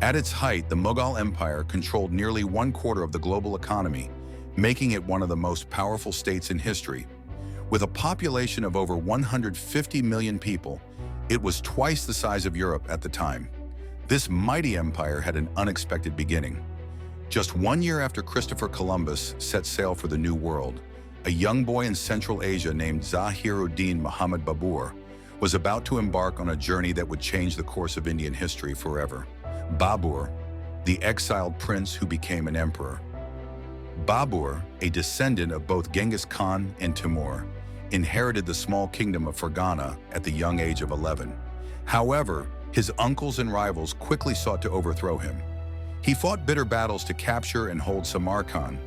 At its height, the Mughal Empire controlled nearly 1/4 of the global economy, making it one of the most powerful states in history. With a population of over 150 million people, it was twice the size of Europe at the time. This mighty empire had an unexpected beginning. Just 1 year after Christopher Columbus set sail for the New World, a young boy in Central Asia named Zahiruddin Muhammad Babur was about to embark on a journey that would change the course of Indian history forever. Babur, the exiled prince who became an emperor. Babur, a descendant of both Genghis Khan and Timur, inherited the small kingdom of Fergana at the young age of 11. However, his uncles and rivals quickly sought to overthrow him. He fought bitter battles to capture and hold Samarkand,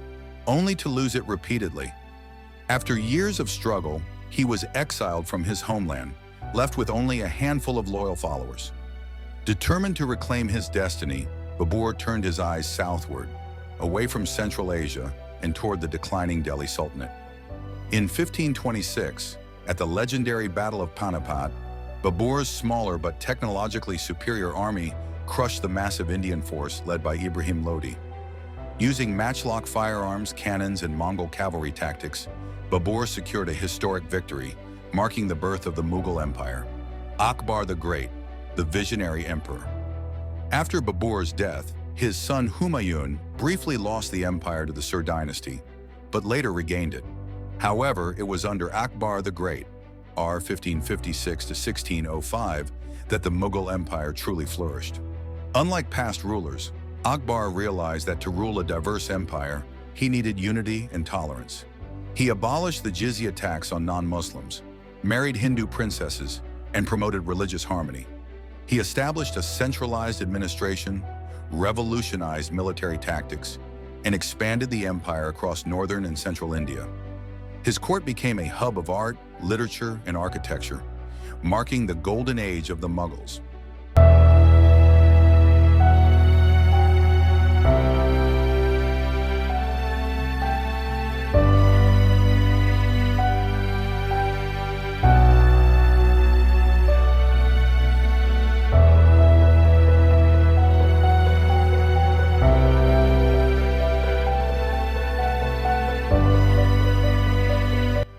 only to lose it repeatedly. After years of struggle, he was exiled from his homeland, left with only a handful of loyal followers. Determined to reclaim his destiny, Babur turned his eyes southward, away from Central Asia and toward the declining Delhi Sultanate. In 1526, at the legendary Battle of Panipat, Babur's smaller but technologically superior army crushed the massive Indian force led by Ibrahim Lodi. Using matchlock firearms, cannons, and Mongol cavalry tactics, Babur secured a historic victory, marking the birth of the Mughal Empire. Akbar the Great, the visionary emperor. After Babur's death, his son Humayun briefly lost the empire to the Sur dynasty, but later regained it. However, it was under Akbar the Great, R. 1556 to 1605, that the Mughal Empire truly flourished. Unlike past rulers, Akbar realized that to rule a diverse empire, he needed unity and tolerance. He abolished the jizya tax on non-Muslims, married Hindu princesses, and promoted religious harmony. He established a centralized administration, revolutionized military tactics, and expanded the empire across northern and central India. His court became a hub of art, literature, and architecture, marking the golden age of the Mughals.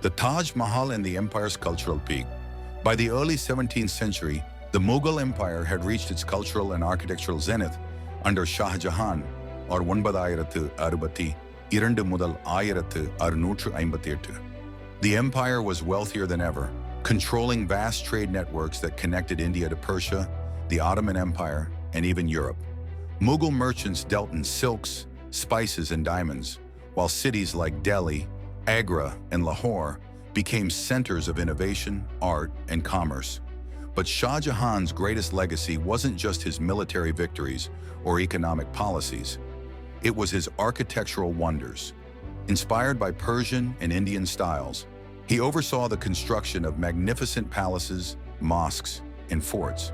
The Taj Mahal and the empire's cultural peak. By the early 17th century, the Mughal Empire had reached its cultural and architectural zenith under Shah Jahan, or 1962 முதல் 1658. The empire was wealthier than ever, controlling vast trade networks that connected India to Persia, the Ottoman Empire, and even Europe. Mughal merchants dealt in silks, spices, and diamonds, while cities like Delhi, Agra, and Lahore became centers of innovation, art, and commerce. But Shah Jahan's greatest legacy wasn't just his military victories or economic policies. It was his architectural wonders. Inspired by Persian and Indian styles, he oversaw the construction of magnificent palaces, mosques, and forts.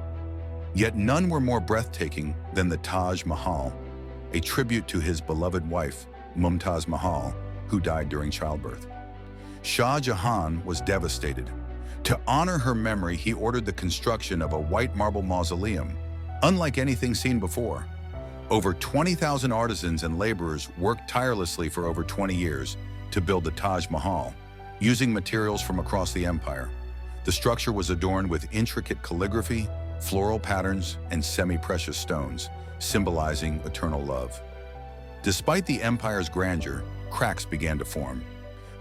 Yet none were more breathtaking than the Taj Mahal, a tribute to his beloved wife, Mumtaz Mahal, who died during childbirth. Shah Jahan was devastated. To honor her memory, he ordered the construction of a white marble mausoleum, unlike anything seen before. Over 20,000 artisans and laborers worked tirelessly for over 20 years to build the Taj Mahal, using materials from across the empire. The structure was adorned with intricate calligraphy, floral patterns, and semi-precious stones, symbolizing eternal love. Despite the empire's grandeur, cracks began to form.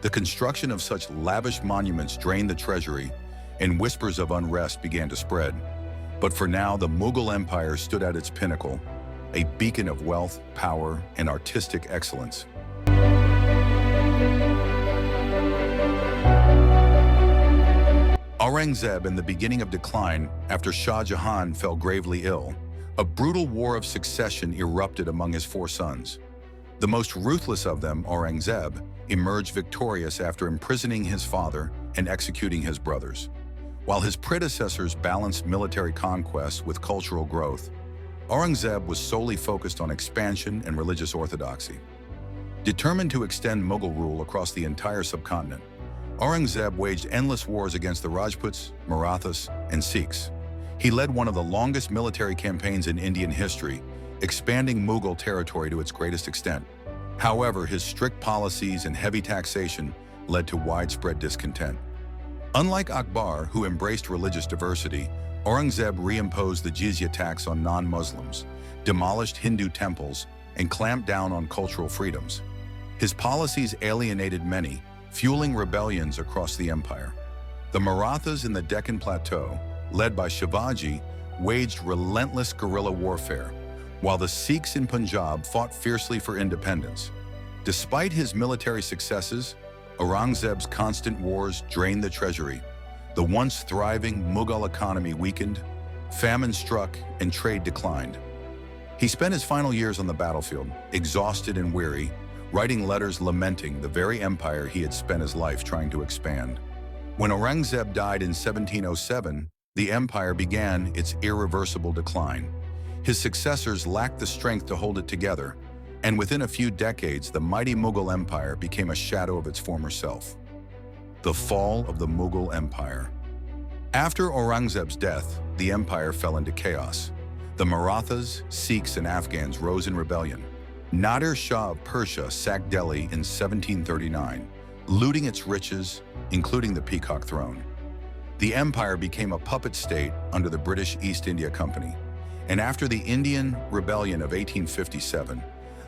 The construction of such lavish monuments drained the treasury, and whispers of unrest began to spread. But for now, the Mughal Empire stood at its pinnacle, a beacon of wealth, power, and artistic excellence. Aurangzeb, in the beginning of decline after Shah Jahan fell gravely ill, a brutal war of succession erupted among his 4 sons. The most ruthless of them, Aurangzeb, emerged victorious after imprisoning his father and executing his brothers. While his predecessors balanced military conquest with cultural growth, Aurangzeb was solely focused on expansion and religious orthodoxy. Determined to extend Mughal rule across the entire subcontinent, Aurangzeb waged endless wars against the Rajputs, Marathas, and Sikhs. He led one of the longest military campaigns in Indian history, expanding Mughal territory to its greatest extent. However, his strict policies and heavy taxation led to widespread discontent. Unlike Akbar, who embraced religious diversity, Aurangzeb reimposed the jizya tax on non-Muslims, demolished Hindu temples, and clamped down on cultural freedoms. His policies alienated many, fueling rebellions across the empire. The Marathas in the Deccan Plateau, led by Shivaji, waged relentless guerrilla warfare, while the Sikhs in Punjab fought fiercely for independence. Despite his military successes, Aurangzeb's constant wars drained the treasury. The once thriving Mughal economy weakened, famine struck, and trade declined. He spent his final years on the battlefield, exhausted and weary, writing letters lamenting the very empire he had spent his life trying to expand. When Aurangzeb died in 1707, the empire began its irreversible decline. His successors lacked the strength to hold it together, and within a few decades, the mighty Mughal Empire became a shadow of its former self. The fall of the Mughal Empire. After Aurangzeb's death, the empire fell into chaos. The Marathas, Sikhs, and Afghans rose in rebellion. Nadir Shah of Persia sacked Delhi in 1739, looting its riches, including the Peacock Throne. The empire became a puppet state under the British East India Company. And after the Indian Rebellion of 1857,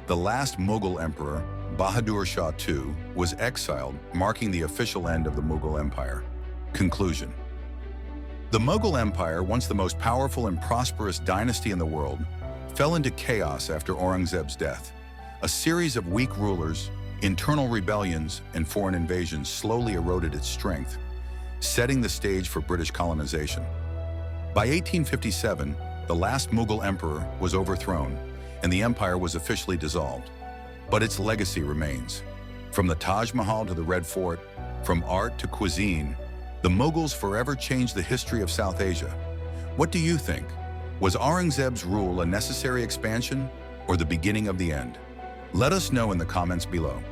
the last Mughal emperor, Bahadur Shah II, was exiled, marking the official end of the Mughal Empire. Conclusion. The Mughal Empire, once the most powerful and prosperous dynasty in the world, fell into chaos after Aurangzeb's death. A series of weak rulers, internal rebellions, and foreign invasions slowly eroded its strength, setting the stage for British colonization. By 1857, the last Mughal emperor was overthrown, and the empire was officially dissolved. But its legacy remains. From the Taj Mahal to the Red Fort, from art to cuisine, the Mughals forever changed the history of South Asia. What do you think? Was Aurangzeb's rule a necessary expansion or the beginning of the end? Let us know in the comments below.